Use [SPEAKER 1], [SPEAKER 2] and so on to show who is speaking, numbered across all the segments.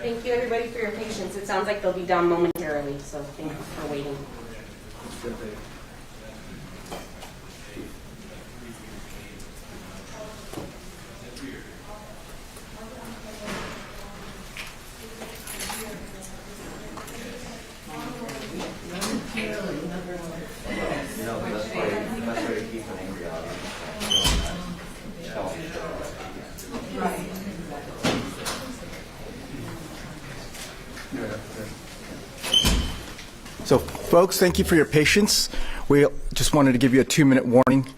[SPEAKER 1] Thank you, everybody, for your patience. It sounds like they'll be down momentarily, so thank you for waiting.
[SPEAKER 2] So, folks, thank you for your patience. We just wanted to give you a 2-minute warning.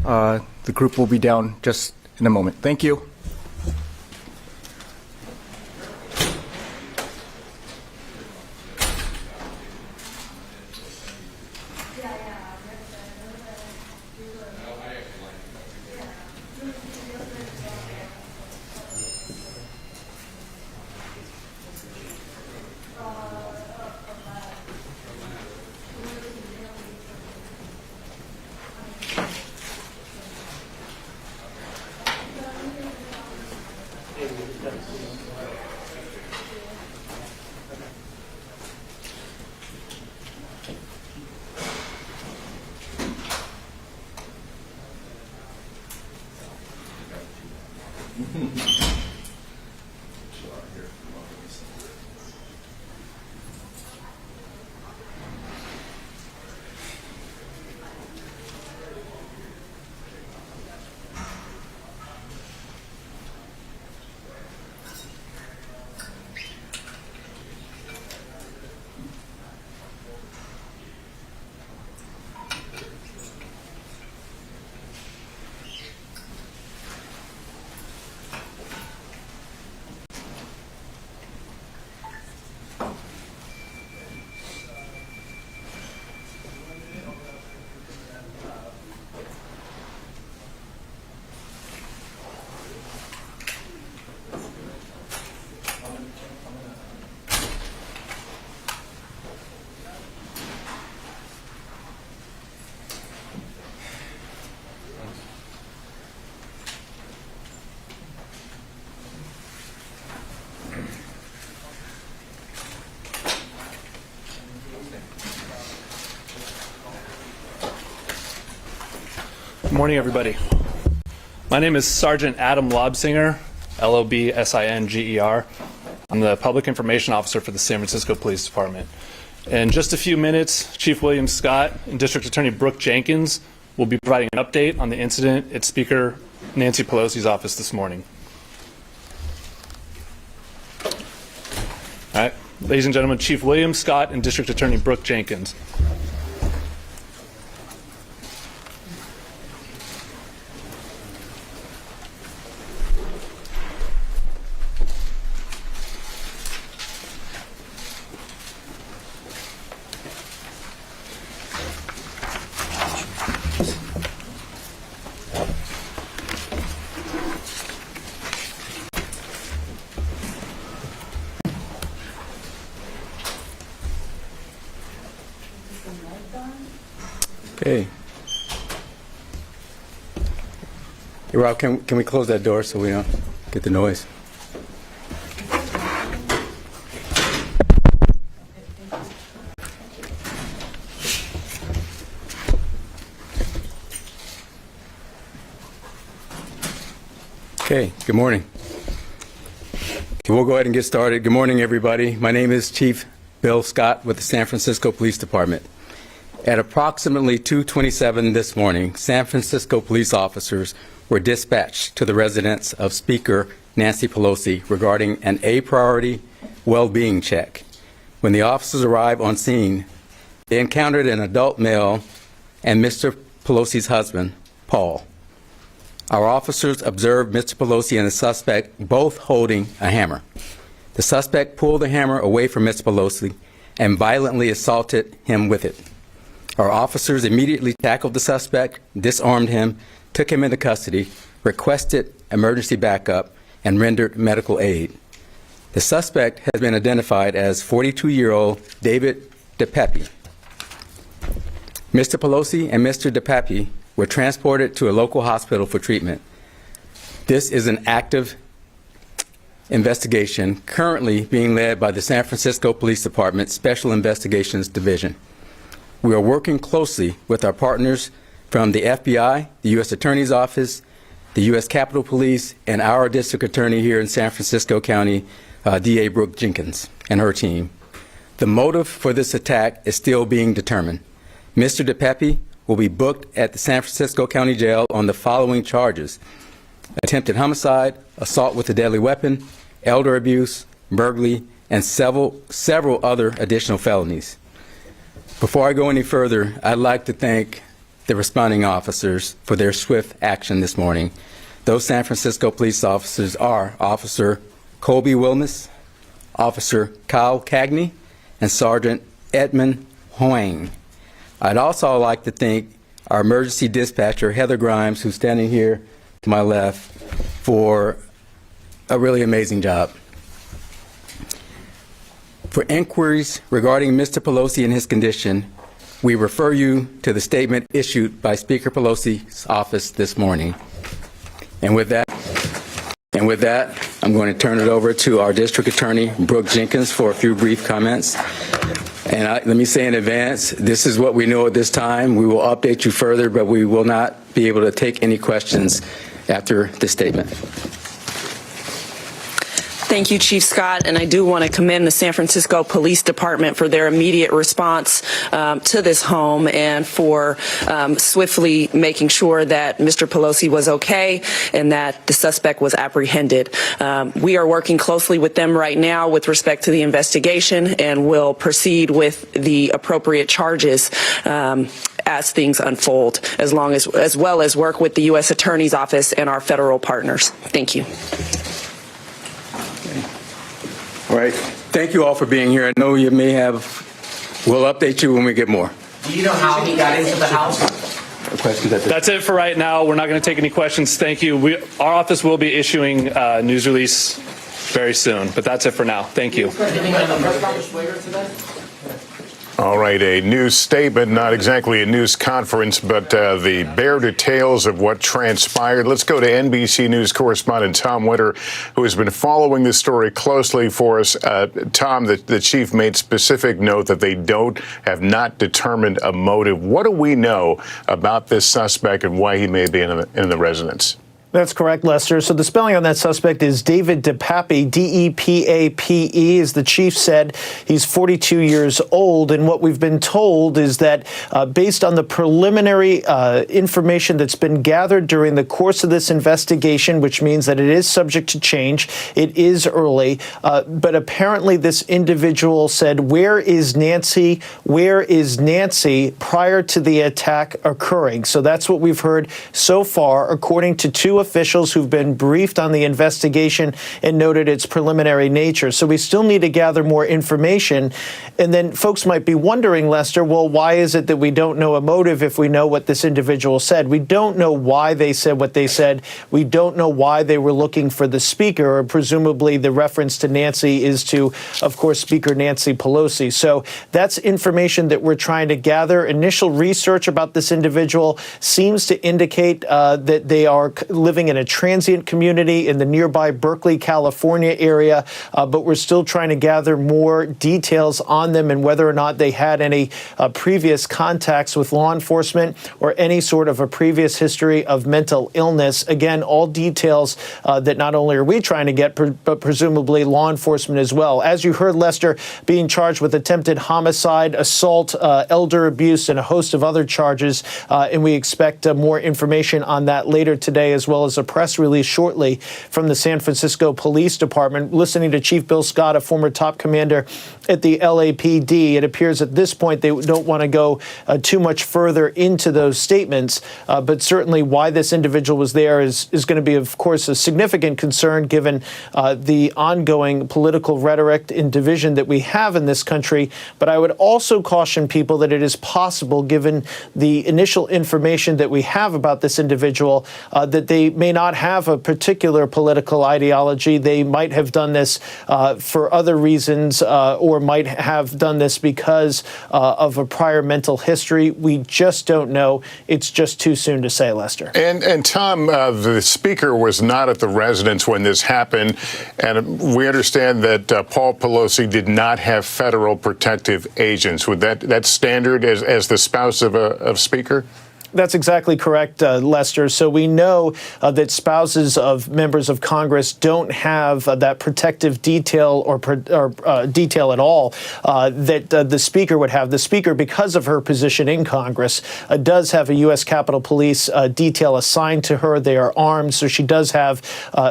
[SPEAKER 2] The group will be down just in a moment. Thank you.
[SPEAKER 3] Good morning, everybody. My name is Sergeant Adam Lobsinger, Lobsinger. I'm the Public Information Officer for the San Francisco Police Department. In just a few minutes, Chief William Scott and District Attorney Brooke Jenkins will be providing an update on the incident at Speaker Nancy Pelosi's office this morning. All right, ladies and gentlemen, Chief William Scott and District Attorney Brooke Jenkins.
[SPEAKER 4] Hey. Hey, Rob, can we close that door so we don't get the noise? Okay, good morning. Okay, we'll go ahead and get started. Good morning, everybody. My name is Chief Bill Scott with the San Francisco Police Department. At approximately 2:27 this morning, San Francisco police officers were dispatched to the residence of Speaker Nancy Pelosi regarding an A-priority well-being check. When the officers arrived on scene, they encountered an adult male and Mr. Pelosi's husband, Paul. Our officers observed Mr. Pelosi and the suspect both holding a hammer. The suspect pulled the hammer away from Mr. Pelosi and violently assaulted him with it. Our officers immediately tackled the suspect, disarmed him, took him into custody, requested emergency backup, and rendered medical aid. The suspect has been identified as 42-year-old David DePepe. Mr. Pelosi and Mr. DePepe were transported to a local hospital for treatment. This is an active investigation currently being led by the San Francisco Police Department Special Investigations Division. We are working closely with our partners from the FBI, the U.S. Attorney's Office, the U.S. Capitol Police, and our district attorney here in San Francisco County, DA Brooke Jenkins, and her team. The motive for this attack is still being determined. Mr. DePepe will be booked at the San Francisco County Jail on the following charges: attempted homicide, assault with a deadly weapon, elder abuse, burglary, and several other additional felonies. Before I go any further, I'd like to thank the responding officers for their swift action this morning. Those San Francisco police officers are Officer Colby Wilmus, Officer Kyle Cagney, and Sergeant Edmund Hoang. I'd also like to thank our emergency dispatcher, Heather Grimes, who's standing here to my left, for a really amazing job. For inquiries regarding Mr. Pelosi and his condition, we refer you to the statement issued by Speaker Pelosi's office this morning. And with that, I'm going to turn it over to our district attorney, Brooke Jenkins, for a few brief comments. And let me say in advance, this is what we know at this time. We will update you further, but we will not be able to take any questions after this statement.
[SPEAKER 5] Thank you, Chief Scott, and I do want to commend the San Francisco Police Department for their immediate response to this home and for swiftly making sure that Mr. Pelosi was okay and that the suspect was apprehended. We are working closely with them right now with respect to the investigation and will proceed with the appropriate charges as things unfold, as well as work with the U.S. Attorney's Office and our federal partners. Thank you.
[SPEAKER 4] All right. Thank you all for being here. I know you may have, we'll update you when we get more.
[SPEAKER 6] Do you know how he got into the house?
[SPEAKER 4] Questions at this?
[SPEAKER 3] That's it for right now. We're not going to take any questions. Thank you. Our office will be issuing a news release very soon, but that's it for now. Thank you.
[SPEAKER 7] All right, a news statement, not exactly a news conference, but the bare details of what transpired. Let's go to NBC News correspondent Tom Winter, who has been following this story closely for us. Tom, the chief made specific note that they have not determined a motive. What do we know about this suspect and why he may be in the residence?
[SPEAKER 8] That's correct, Lester. So the spelling on that suspect is David DePape, D-E-P-A-P-E, as the chief said. He's 42 years old, and what we've been told is that based on the preliminary information that's been gathered during the course of this investigation, which means that it is subject to change, it is early, but apparently this individual said, "Where is Nancy? Where is Nancy?" prior to the attack occurring. So that's what we've heard so far, according to two officials who've been briefed on the investigation and noted its preliminary nature. So we still need to gather more information. And then folks might be wondering, Lester, well, why is it that we don't know a motive if we know what this individual said? We don't know why they said what they said. We don't know why they were looking for the speaker, or presumably the reference to Nancy is to, of course, Speaker Nancy Pelosi. So that's information that we're trying to gather. Initial research about this individual seems to indicate that they are living in a transient community in the nearby Berkeley, California area, but we're still trying to gather more details on them and whether or not they had any previous contacts with law enforcement or any sort of a previous history of mental illness. Again, all details that not only are we trying to get, but presumably law enforcement as well. As you heard, Lester, being charged with attempted homicide, assault, elder abuse, and a host of other charges. And we expect more information on that later today, as well as a press release shortly from the San Francisco Police Department. Listening to Chief Bill Scott, a former top commander at the LAPD, it appears at this point they don't want to go too much further into those statements. But certainly why this individual was there is going to be, of course, a significant concern given the ongoing political rhetoric and division that we have in this country. But I would also caution people that it is possible, given the initial information that we have about this individual, that they may not have a particular political ideology. They might have done this for other reasons or might have done this because of a prior mental history. We just don't know. It's just too soon to say, Lester.
[SPEAKER 7] And Tom, the speaker was not at the residence when this happened, and we understand that Paul Pelosi did not have federal protective agents. Would that's standard as the spouse of a speaker?
[SPEAKER 8] That's exactly correct, Lester. So we know that spouses of members of Congress don't have that protective detail or detail at all that the Speaker would have. The Speaker, because of her position in Congress, does have a U.S. Capitol Police detail assigned to her. They are armed, so she does have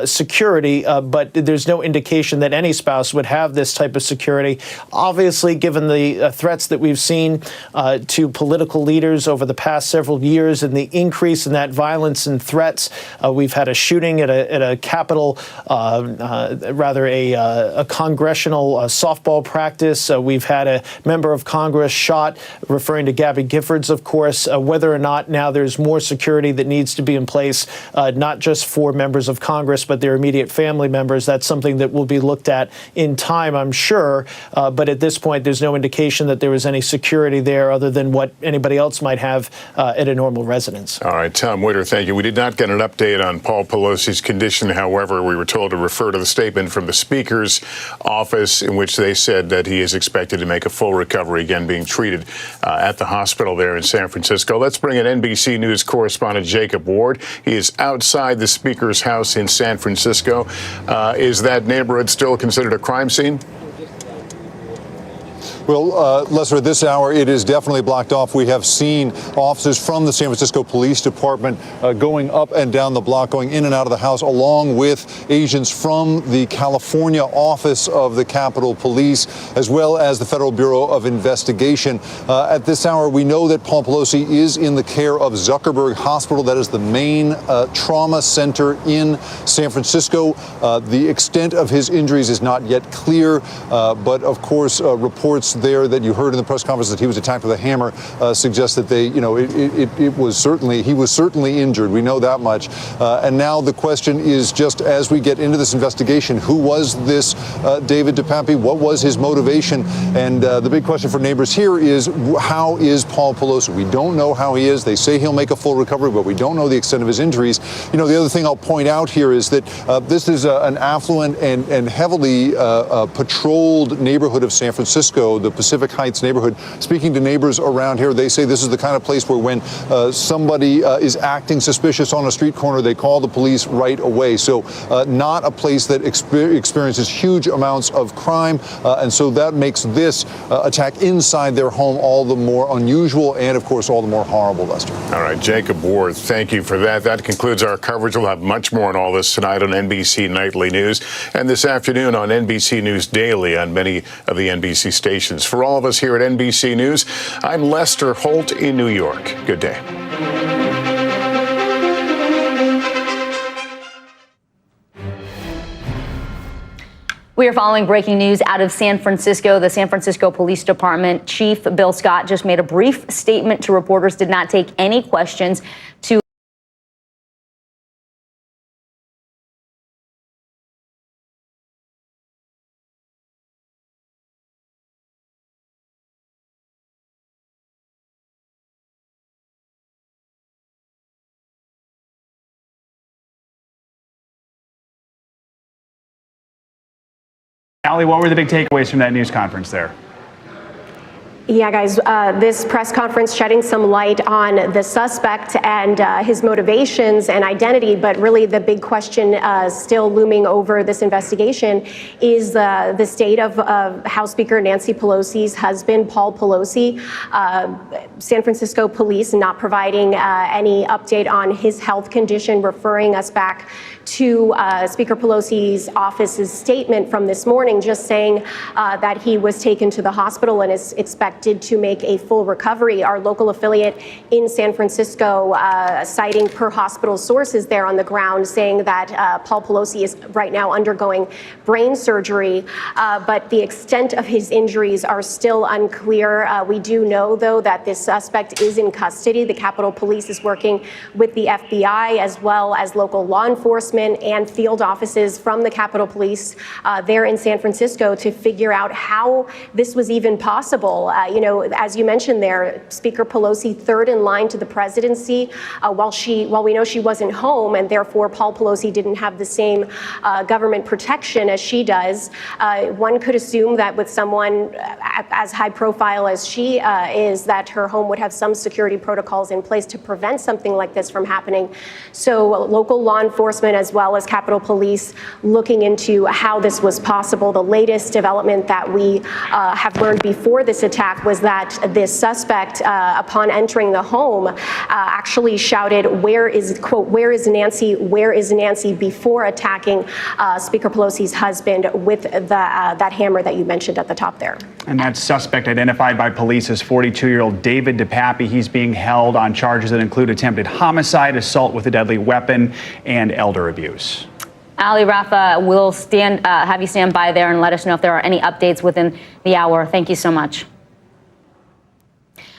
[SPEAKER 8] security, but there's no indication that any spouse would have this type of security. Obviously, given the threats that we've seen to political leaders over the past several years and the increase in that violence and threats. We've had a shooting at a Capitol, a congressional softball practice. We've had a member of Congress shot, referring to Gabby Giffords, of course. Whether or not now there's more security that needs to be in place, not just for members of Congress, but their immediate family members, that's something that will be looked at in time, I'm sure. But at this point, there's no indication that there was any security there other than what anybody else might have at a normal residence.
[SPEAKER 7] All right, Tom Witter, thank you. We did not get an update on Paul Pelosi's condition. However, we were told to refer to the statement from the Speaker's office in which they said that he is expected to make a full recovery, again being treated at the hospital there in San Francisco. Let's bring in NBC News correspondent Jacob Ward. He is outside the Speaker's house in San Francisco. Is that neighborhood still considered a crime scene?
[SPEAKER 9] Well, Lester, at this hour, it is definitely blocked off. We have seen officers from the San Francisco Police Department going up and down the block, going in and out of the house, along with agents from the California office of the Capitol Police, as well as the Federal Bureau of Investigation. At this hour, we know that Paul Pelosi is in the care of Zuckerberg Hospital. That is the main trauma center in San Francisco. The extent of his injuries is not yet clear, but of course, reports there that you heard in the press conference that he was attacked with a hammer suggests that he was certainly injured. We know that much. And now the question is, just as we get into this investigation, who was this David DePape? What was his motivation? And the big question for neighbors here is, how is Paul Pelosi? We don't know how he is. They say he'll make a full recovery, but we don't know the extent of his injuries. The other thing I'll point out here is that this is an affluent and heavily patrolled neighborhood of San Francisco, the Pacific Heights neighborhood. Speaking to neighbors around here, they say this is the kind of place where when somebody is acting suspicious on a street corner, they call the police right away. So not a place that experiences huge amounts of crime. And so that makes this attack inside their home all the more unusual and, of course, all the more horrible, Lester.
[SPEAKER 7] All right, Jacob Ward, thank you for that. That concludes our coverage. We'll have much more on all this tonight on NBC Nightly News and this afternoon on NBC News Daily on many of the NBC stations. For all of us here at NBC News, I'm Lester Holt in New York. Good day.
[SPEAKER 10] We are following breaking news out of San Francisco. The San Francisco Police Department Chief Bill Scott just made a brief statement to reporters, did not take any questions to
[SPEAKER 11] Allie, what were the big takeaways from that news conference there?
[SPEAKER 12] Yeah, guys, this press conference shedding some light on the suspect and his motivations and identity, but really the big question still looming over this investigation is the state of House Speaker Nancy Pelosi's husband, Paul Pelosi. San Francisco police not providing any update on his health condition, referring us back to Speaker Pelosi's office's statement from this morning, just saying that he was taken to the hospital and is expected to make a full recovery. Our local affiliate in San Francisco citing per hospital sources there on the ground, saying that Paul Pelosi is right now undergoing brain surgery, but the extent of his injuries are still unclear. We do know, though, that this suspect is in custody. The Capitol Police is working with the FBI as well as local law enforcement and field offices from the Capitol Police there in San Francisco to figure out how this was even possible. You know, as you mentioned there, Speaker Pelosi third in line to the presidency, while we know she wasn't home and therefore Paul Pelosi didn't have the same government protection as she does. One could assume that with someone as high profile as she is, that her home would have some security protocols in place to prevent something like this from happening. So local law enforcement as well as Capitol Police looking into how this was possible. The latest development that we have learned before this attack was that this suspect, upon entering the home, actually shouted, "Where is," quote, "where is Nancy? Where is Nancy?" before attacking Speaker Pelosi's husband with that hammer that you mentioned at the top there.
[SPEAKER 11] And that suspect identified by police as 42-year-old David DePappy. He's being held on charges that include attempted homicide, assault with a deadly weapon, and elder abuse.
[SPEAKER 10] Ali, Rafa, we'll have you stand by there and let us know if there are any updates within the hour. Thank you so much.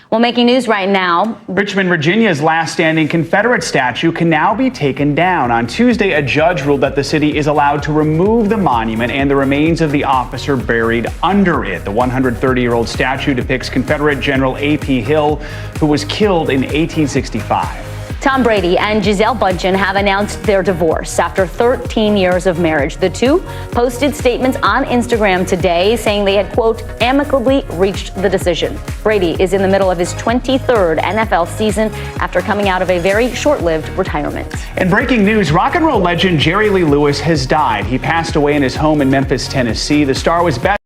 [SPEAKER 10] Well, making news right now.
[SPEAKER 11] Richmond, Virginia's last standing Confederate statue can now be taken down. On Tuesday, a judge ruled that the city is allowed to remove the monument and the remains of the officer buried under it. The 130-year-old statue depicts Confederate General A.P. Hill, who was killed in 1865.
[SPEAKER 10] Tom Brady and Gisele Bündchen have announced their divorce after 13 years of marriage. The two posted statements on Instagram today saying they had, quote, amicably reached the decision. Brady is in the middle of his 23rd NFL season after coming out of a very short-lived retirement.
[SPEAKER 11] In breaking news, rock and roll legend Jerry Lee Lewis has died. He passed away in his home in Memphis, Tennessee. The star was best